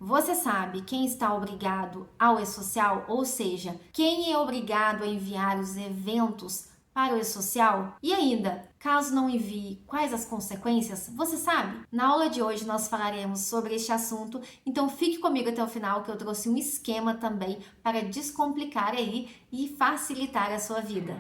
Você sabe quem está obrigado ao e-social, ou seja, quem é obrigado a enviar os eventos para o e-social? E ainda, caso não envie, quais as consequências? Você sabe? Na aula de hoje nós falaremos sobre este assunto, então fique comigo até o final que eu trouxe um esquema também para descomplicar aí e facilitar a sua vida.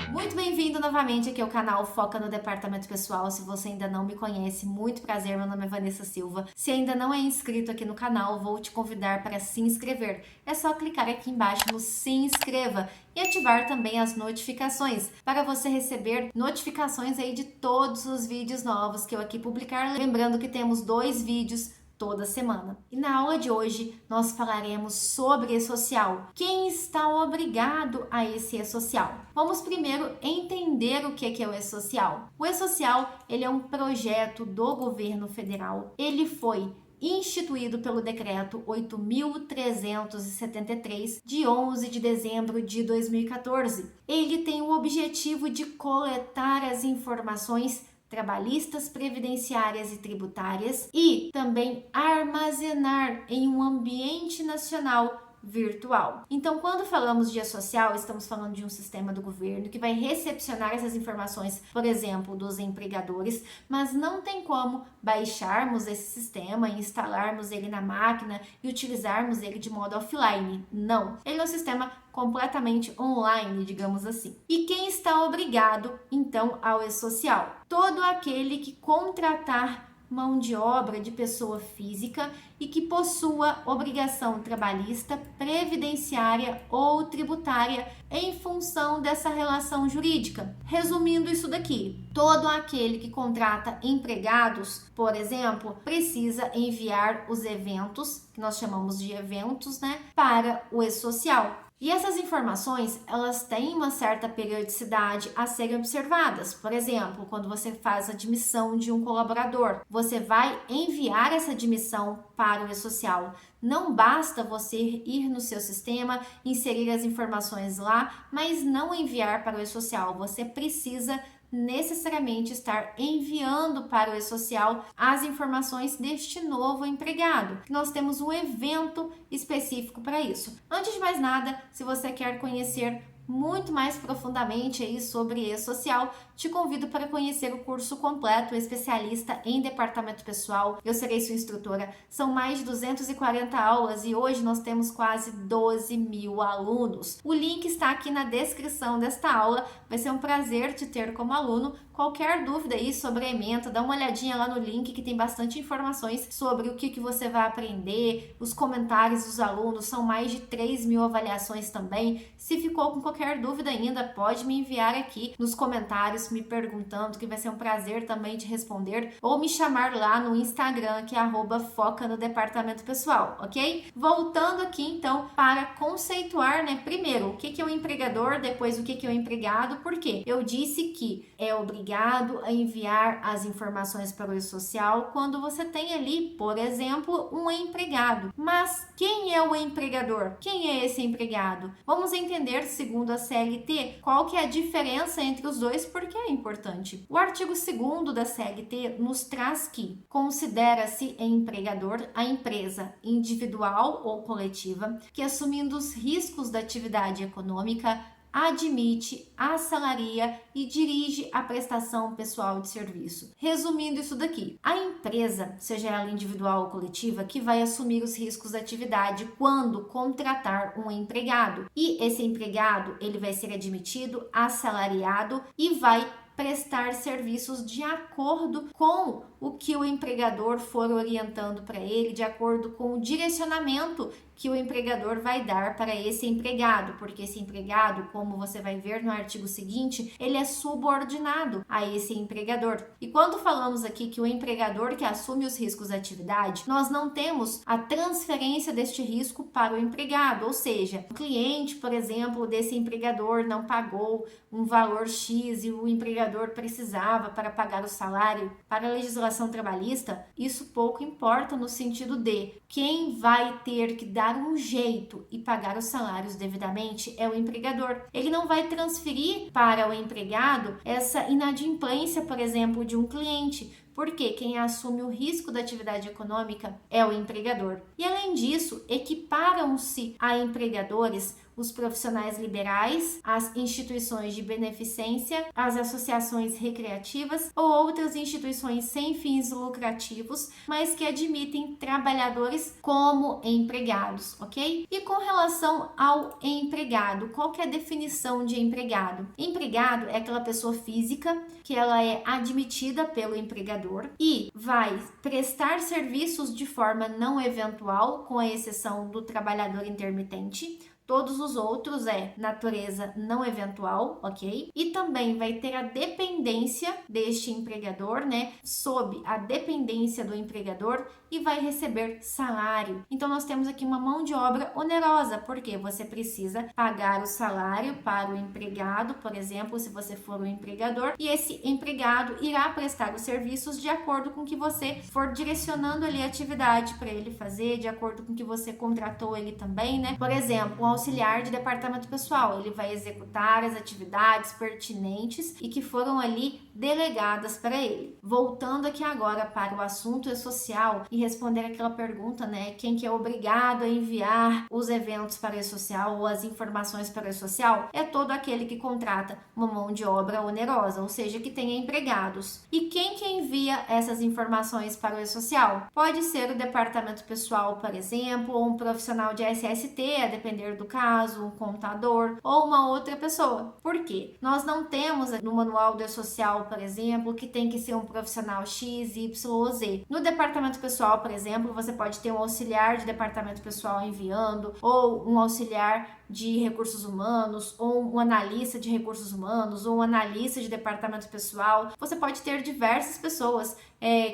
Muito bem-vindo novamente aqui ao canal Foca no Departamento Pessoal. Se você ainda não me conhece, muito prazer, meu nome é Vanessa Silva. Se ainda não é inscrito aqui no canal, vou te convidar para se inscrever. É só clicar aqui embaixo no se inscreva e ativar também as notificações para você receber notificações aí de todos os vídeos novos que eu aqui publicar. Lembrando que temos 2 vídeos toda semana. E na aula de hoje nós falaremos sobre e-social. Quem está obrigado a esse e-social? Vamos primeiro entender o que é o e-social. O e-social, ele é um projeto do governo federal. Ele foi instituído pelo decreto 8.373 de 11 de dezembro de 2014. Ele tem o objetivo de coletar as informações trabalhistas, previdenciárias e tributárias e também armazenar em um ambiente nacional virtual. Então, quando falamos de e-social, estamos falando de um sistema do governo que vai recepcionar essas informações, por exemplo, dos empregadores, mas não tem como baixarmos esse sistema, instalarmos ele na máquina e utilizarmos ele de modo offline. Não. Ele é um sistema completamente online, digamos assim. E quem está obrigado, então, ao e-social? Todo aquele que contratar mão de obra de pessoa física e que possua obrigação trabalhista, previdenciária ou tributária em função dessa relação jurídica. Resumindo isso daqui, todo aquele que contrata empregados, por exemplo, precisa enviar os eventos, que nós chamamos de eventos, para o e-social. E essas informações, elas têm uma certa periodicidade a serem observadas. Por exemplo, quando você faz a admissão de um colaborador, você vai enviar essa admissão para o e-social. Não basta você ir no seu sistema, inserir as informações lá, mas não enviar para o e-social. Você precisa necessariamente estar enviando para o e-social as informações deste novo empregado. Nós temos um evento específico para isso. Antes de mais nada, se você quer conhecer muito mais profundamente aí sobre e-social, te convido para conhecer o curso completo Especialista em Departamento Pessoal. Eu serei sua instrutora. São mais de 240 aulas e hoje nós temos quase 12.000 alunos. O link está aqui na descrição desta aula. Vai ser um prazer te ter como aluno. Qualquer dúvida aí sobre a ementa, dá uma olhadinha lá no link que tem bastante informações sobre o que você vai aprender, os comentários dos alunos, são mais de 3.000 avaliações também. Se ficou com qualquer dúvida ainda, pode me enviar aqui nos comentários me perguntando, que vai ser um prazer também te responder, ou me chamar lá no Instagram, que é @foca no departamento pessoal, ok? Voltando aqui então para conceituar, primeiro, o que é o empregador, depois o que é o empregado, porque eu disse que é obrigado a enviar as informações para o e-social quando você tem ali, por exemplo, um empregado. Mas quem é o empregador? Quem é esse empregado? Vamos entender, segundo a CLT, qual que é a diferença entre os dois, porque é importante. O artigo 2º da CLT nos traz que considera-se empregador a empresa individual ou coletiva que, assumindo os riscos da atividade econômica, admite, assalaria e dirige a prestação pessoal de serviço. Resumindo isso daqui, a empresa, seja ela individual ou coletiva, que vai assumir os riscos da atividade quando contratar um empregado. E esse empregado, ele vai ser admitido, assalariado e vai prestar serviços de acordo com o que o empregador for orientando para ele, de acordo com o direcionamento que o empregador vai dar para esse empregado, porque esse empregado, como você vai ver no artigo seguinte, ele é subordinado a esse empregador. E quando falamos aqui que o empregador que assume os riscos da atividade, nós não temos a transferência deste risco para o empregado, ou seja, o cliente, por exemplo, desse empregador não pagou um valor X e o empregador precisava para pagar o salário. Para a legislação trabalhista, isso pouco importa no sentido de quem vai ter que dar dar um jeito e pagar os salários devidamente é o empregador. Ele não vai transferir para o empregado essa inadimplência, por exemplo, de um cliente, porque quem assume o risco da atividade econômica é o empregador. E além disso, equiparam-se a empregadores os profissionais liberais, as instituições de beneficência, as associações recreativas ou outras instituições sem fins lucrativos, mas que admitem trabalhadores como empregados, ok? E com relação ao empregado, qual que é a definição de empregado? Empregado é aquela pessoa física que ela é admitida pelo empregador e vai prestar serviços de forma não eventual, com a exceção do trabalhador intermitente. Todos os outros é natureza não eventual, ok? E também vai ter a dependência deste empregador, né? Sob a dependência do empregador e vai receber salário. Então, nós temos aqui uma mão de obra onerosa, porque você precisa pagar o salário para o empregado, por exemplo, se você for o empregador, e esse empregado irá prestar os serviços de acordo com que você for direcionando ali a atividade para ele fazer, de acordo com que você contratou ele também, né? Por exemplo, um auxiliar de departamento pessoal, ele vai executar as atividades pertinentes e que foram ali delegadas para ele. Voltando aqui agora para o assunto social e responder aquela pergunta, né? Quem que é obrigado a enviar os eventos para o e-social ou as informações para o e-social? É todo aquele que contrata uma mão de obra onerosa, ou seja, que tenha empregados. E quem que envia essas informações para o e-social? Pode ser o departamento pessoal, por exemplo, ou um profissional de SST, a depender do caso, um contador ou uma outra pessoa. Por quê? Nós não temos no manual do e-social, por exemplo, que tem que ser um profissional X, Y ou Z. No departamento pessoal, por exemplo, você pode ter um auxiliar de departamento pessoal enviando, ou um auxiliar de recursos humanos, ou um analista de recursos humanos, ou um analista de departamento pessoal. Você pode ter diversas pessoas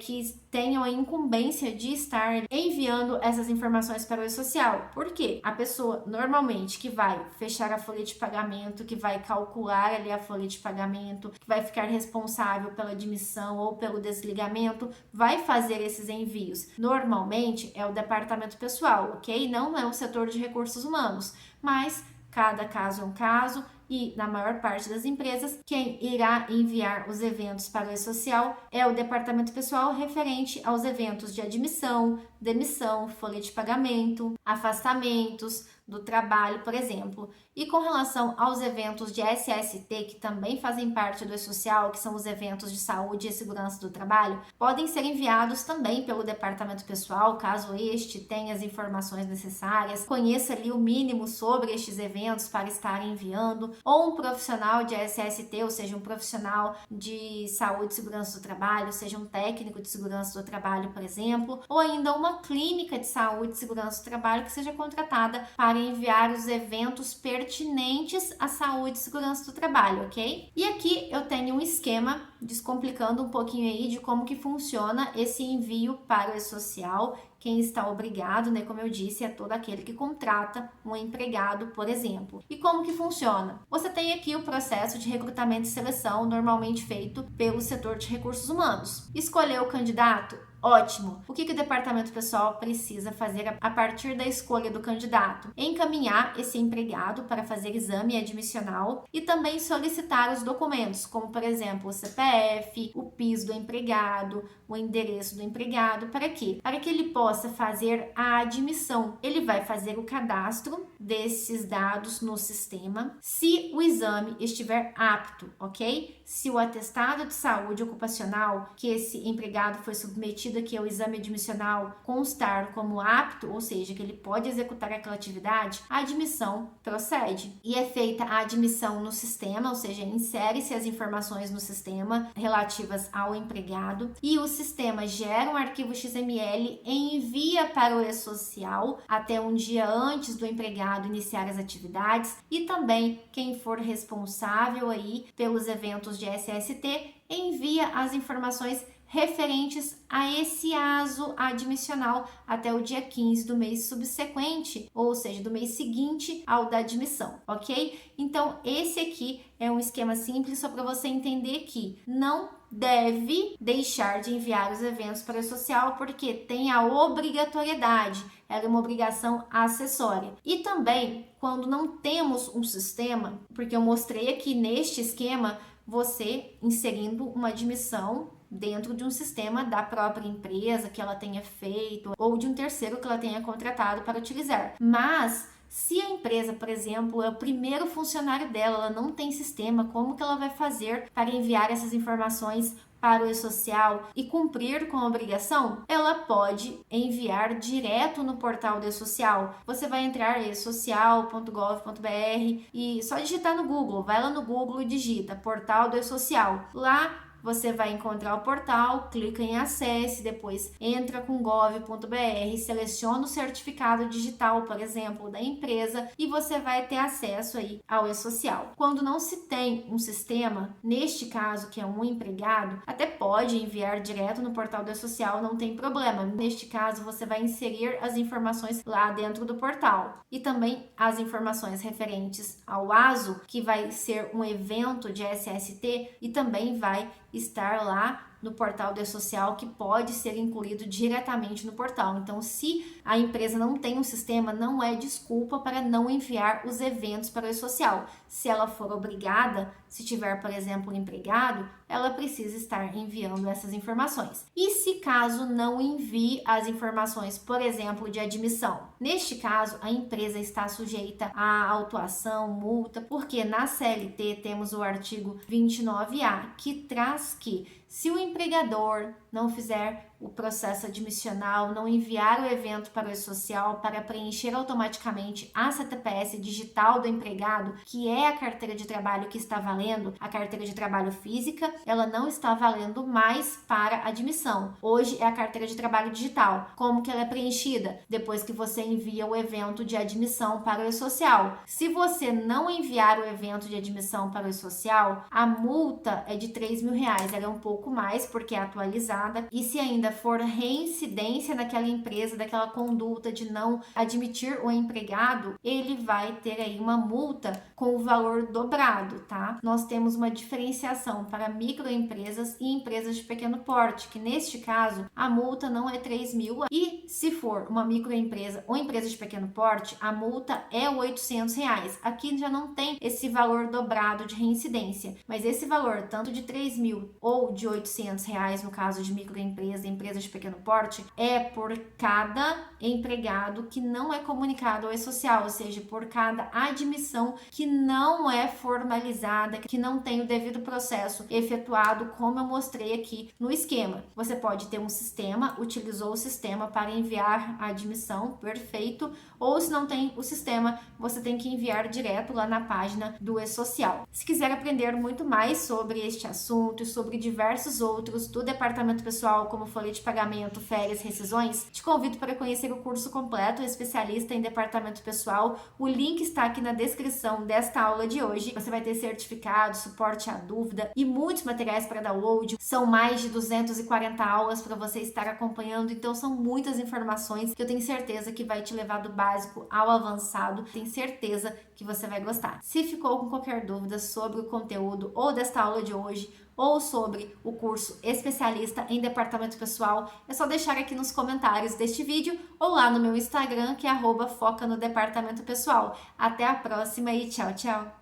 que tenham a incumbência de estar enviando essas informações para o e-social. Por quê? A pessoa normalmente que vai fechar a folha de pagamento, que vai calcular ali a folha de pagamento, que vai ficar responsável pela admissão ou pelo desligamento, vai fazer esses envios. Normalmente é o departamento pessoal, ok? Não é o setor de recursos humanos, mas cada caso é um caso e, na maior parte das empresas, quem irá enviar os eventos para o e-social é o departamento pessoal referente aos eventos de admissão, demissão, folha de pagamento, afastamentos do trabalho, por exemplo. E com relação aos eventos de SST, que também fazem parte do e-social, que são os eventos de saúde e segurança do trabalho, podem ser enviados também pelo departamento pessoal, caso este tenha as informações necessárias, conheça ali o mínimo sobre estes eventos para estar enviando, ou um profissional de SST, ou seja, um profissional de saúde e segurança do trabalho, seja um técnico de segurança do trabalho, por exemplo, ou ainda uma clínica de saúde e segurança do trabalho que seja contratada para enviar os eventos pertinentes à saúde e segurança do trabalho, ok? E aqui eu tenho um esquema descomplicando um pouquinho aí de como que funciona esse envio para o e-social. Quem está obrigado, né, como eu disse, é todo aquele que contrata um empregado, por exemplo. E como que funciona? Você tem aqui o processo de recrutamento e seleção, normalmente feito pelo setor de recursos humanos. Escolheu o candidato? Ótimo! O que o departamento pessoal precisa fazer a partir da escolha do candidato? Encaminhar esse empregado para fazer exame admissional e também solicitar os documentos, como por exemplo o CPF, o PIS do empregado, o endereço do empregado. Para quê? Para que ele possa fazer a admissão. Ele vai fazer o cadastro desses dados no sistema, se o exame estiver apto, ok? Se o atestado de saúde ocupacional que esse empregado foi submetido aqui ao exame admissional constar como apto, ou seja, que ele pode executar aquela atividade, a admissão procede. E é feita a admissão no sistema, ou seja, insere-se as informações no sistema relativas ao empregado e o sistema gera um arquivo XML e envia para o e-social até um dia antes do empregado iniciar as atividades, e também quem for responsável aí pelos eventos de SST envia as informações referentes a esse aso admissional até o dia 15 do mês subsequente, ou seja, do mês seguinte ao da admissão, ok? Então, esse aqui é um esquema simples só para você entender que não deve deixar de enviar os eventos para o social porque tem a obrigatoriedade, ela é uma obrigação acessória. E também, quando não temos um sistema, porque eu mostrei aqui neste esquema, você inserindo uma admissão dentro de um sistema da própria empresa que ela tenha feito ou de um terceiro que ela tenha contratado para utilizar. Mas se a empresa, por exemplo, é o primeiro funcionário dela, ela não tem sistema, como que ela vai fazer para enviar essas informações para o e-social e cumprir com a obrigação? Ela pode enviar direto no portal do e-social. Você vai entrar em social.gov.br e só digitar no Google, vai lá no Google e digita portal do e-social. Lá você vai encontrar o portal, clica em acesse, depois entra com gov.br, seleciona o certificado digital, por exemplo, da empresa e você vai ter acesso aí ao e-social. Quando não se tem um sistema, neste caso que é um empregado, até pode enviar direto no portal do e-social, não tem problema. Neste caso, você vai inserir as informações lá dentro do portal e também as informações referentes ao ASO, que vai ser um evento de SST e também vai estar lá no portal do e-social, que pode ser incluído diretamente no portal. Então, se a empresa não tem um sistema, não é desculpa para não enviar os eventos para o e-social. Se ela for obrigada, se tiver, por exemplo, um empregado, ela precisa estar enviando essas informações. E se caso não envie as informações, por exemplo, de admissão? Neste caso, a empresa está sujeita à autuação, multa, porque na CLT temos o artigo 29A, que traz que se o empregador não fizer o processo admissional, não enviar o evento para o e-social para preencher automaticamente a CTPS digital do empregado, que é a carteira de trabalho que está valendo, a carteira de trabalho física, ela não está valendo mais para admissão. Hoje é a carteira de trabalho digital. Como que ela é preenchida? Depois que você envia o evento de admissão para o e-social. Se você não enviar o evento de admissão para o e-social, a multa é de R$3.000. Ela é um pouco mais porque é atualizada, e se ainda for reincidência naquela empresa, daquela conduta de não admitir o empregado, ele vai ter aí uma multa com o valor dobrado, tá? Nós temos uma diferenciação para microempresas e empresas de pequeno porte, que neste caso a multa não é 3.000, e se for uma microempresa ou empresa de pequeno porte, a multa é R$800. Aqui já não tem esse valor dobrado de reincidência, mas esse valor tanto de 3.000 ou de R$800 no caso de microempresa e empresas de pequeno porte, é por cada empregado que não é comunicado ao e-social, ou seja, por cada admissão que não é formalizada, que não tem o devido processo efetuado, como eu mostrei aqui no esquema. Você pode ter um sistema, utilizou o sistema para enviar a admissão, perfeito, ou se não tem o sistema, você tem que enviar direto lá na página do e-social. Se quiser aprender muito mais sobre este assunto e sobre diversos outros do departamento pessoal, como folha de pagamento, férias, rescisões, te convido para conhecer o curso completo especialista em departamento pessoal. O link está aqui na descrição desta aula de hoje. Você vai ter certificado, suporte à dúvida e muitos materiais para download. São mais de 240 aulas para você estar acompanhando, então são muitas informações que eu tenho certeza que vai te levar do básico ao avançado. Tenho certeza que você vai gostar. Se ficou com qualquer dúvida sobre o conteúdo ou desta aula de hoje, ou sobre o curso especialista em departamento pessoal, é só deixar aqui nos comentários deste vídeo ou lá no meu Instagram, que é @foca no departamento pessoal. Até a próxima e tchau, tchau!